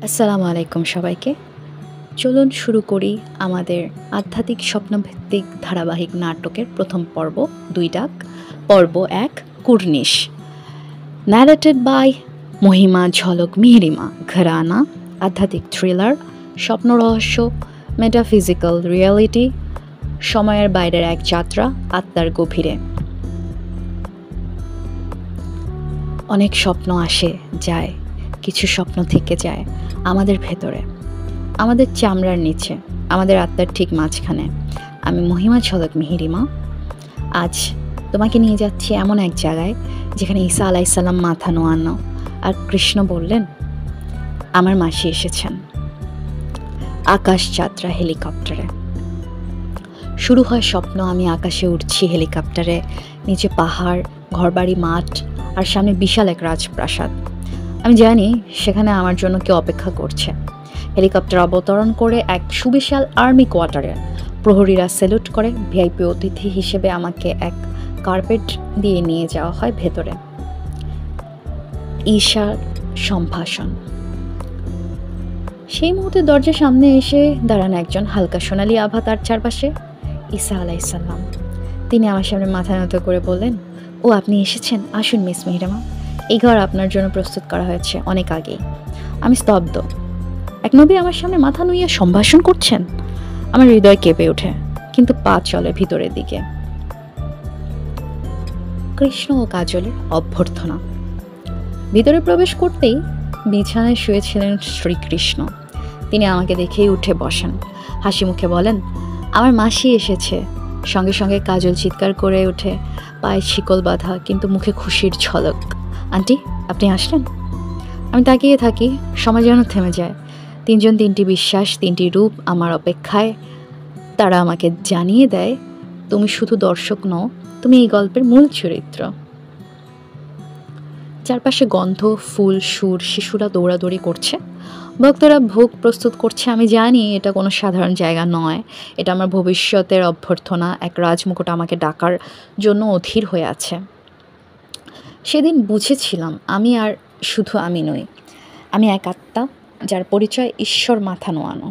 আসসালামু আলাইকুম সবাইকে। চলুন শুরু করি আমাদের আধ্যাত্মিক স্বপ্নভিত্তিক ধারাবাহিক নাটকের প্রথম পর্ব ২ ডাক। পর্ব ১ কুর্নিশ। ন্যারেটেড বাই মহিমা ঝলক মিহিরিমা। ঘরানা আধ্যাত্মিক থ্রিলার, স্বপ্ন রহস্য, মেটাফিজিক্যাল রিয়ালিটি, সময়ের বাইরের এক যাত্রা আত্মার গভীরে। অনেক স্বপ্ন আসে যায়, কিছু স্বপ্ন থেকে যায় আমাদের ভেতরে, আমাদের চামড়ার নিচে, আমাদের আত্মার ঠিক মাঝখানে। আমি মহিমা ঝলক মিহিরিমা আজ তোমাকে নিয়ে যাচ্ছি এমন এক জায়গায় যেখানে ঈসা আলাইসাল্লাম মাথা নোয়ানো আর কৃষ্ণ বললেন, আমার মাসি এসেছেন। আকাশ যাত্রা হেলিকপ্টারে শুরু হয় স্বপ্ন। আমি আকাশে উঠছি হেলিকপ্টারে, নিচে পাহাড়, ঘরবাড়ি, মাঠ আর সামনে বিশাল এক রাজপ্রাসাদ। আমি জানি সেখানে আমার জন্য কেউ অপেক্ষা করছে। হেলিকপ্টার অবতরণ করে এক সুবিশাল আর্মি কোয়ার্টারে প্রহরীরা স্যালুট করে। ভিআইপি অতিথি হিসেবে আমাকে এক কার্পেট দিয়ে নিয়ে যাওয়া হয় ভেতরে। ঈশার সম্ভাষণ। সেই মুহূর্তে দরজার সামনে এসে দাঁড়ান একজন হালকা সোনালি আভা, তার চারপাশে ঈসা আলাইসাল্লাম। তিনি আমার সামনে মাথা নত করে বললেন, ও আপনি এসেছেন, আসুন মিস মিহিরিমা, এই ঘর আপনার জন্য প্রস্তুত করা হয়েছে অনেক আগেই। আমি স্তব্ধ। এক নবী আমার সামনে মাথা নুইয়ে সম্ভাষণ করছেন। আমার হৃদয় কেঁপে ওঠে, কিন্তু পা চলে ভিতরের দিকে। কৃষ্ণ ও কাজলের অভ্যর্থনা। ভিতরে প্রবেশ করতেই বিছানায় শুয়েছিলেন শ্রীকৃষ্ণ। তিনি আমাকে দেখেই উঠে বসেন, হাসি মুখে বলেন, আমার মাসি এসেছে। সঙ্গে সঙ্গে কাজল চিৎকার করে ওঠে, পায়ে শিকল বাঁধা, কিন্তু মুখে খুশির ঝলক। আন্টি, আপনি আসলেন? আমি তাকিয়ে থাকি, সময় যেন থেমে যায়। তিনজন, তিনটি বিশ্বাস, তিনটি রূপ আমার অপেক্ষায়। তারা আমাকে জানিয়ে দেয়, তুমি শুধু দর্শক নও, তুমি এই গল্পের মূল চরিত্র। চারপাশে গন্ধ, ফুল, সুর, শিশুরা দৌড়াদৌড়ি করছে, ভক্তরা ভোগ প্রস্তুত করছে। আমি জানি এটা কোনো সাধারণ জায়গা নয়, এটা আমার ভবিষ্যতের অভ্যর্থনা। এক রাজমুকুট আমাকে ডাকার জন্য অধীর হয়ে আছে। সেদিন বুঝেছিলাম আমি আর শুধু আমি নই, আমি এক আত্মা যার পরিচয় ঈশ্বর মাথা নোয়ানো।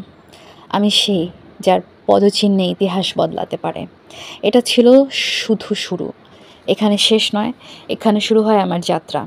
আমি সেই যার পদচিহ্নে ইতিহাস বদলাতে পারে। এটা ছিল শুধু শুরু, এখানে শেষ নয়, এখানে শুরু হয় আমার যাত্রা।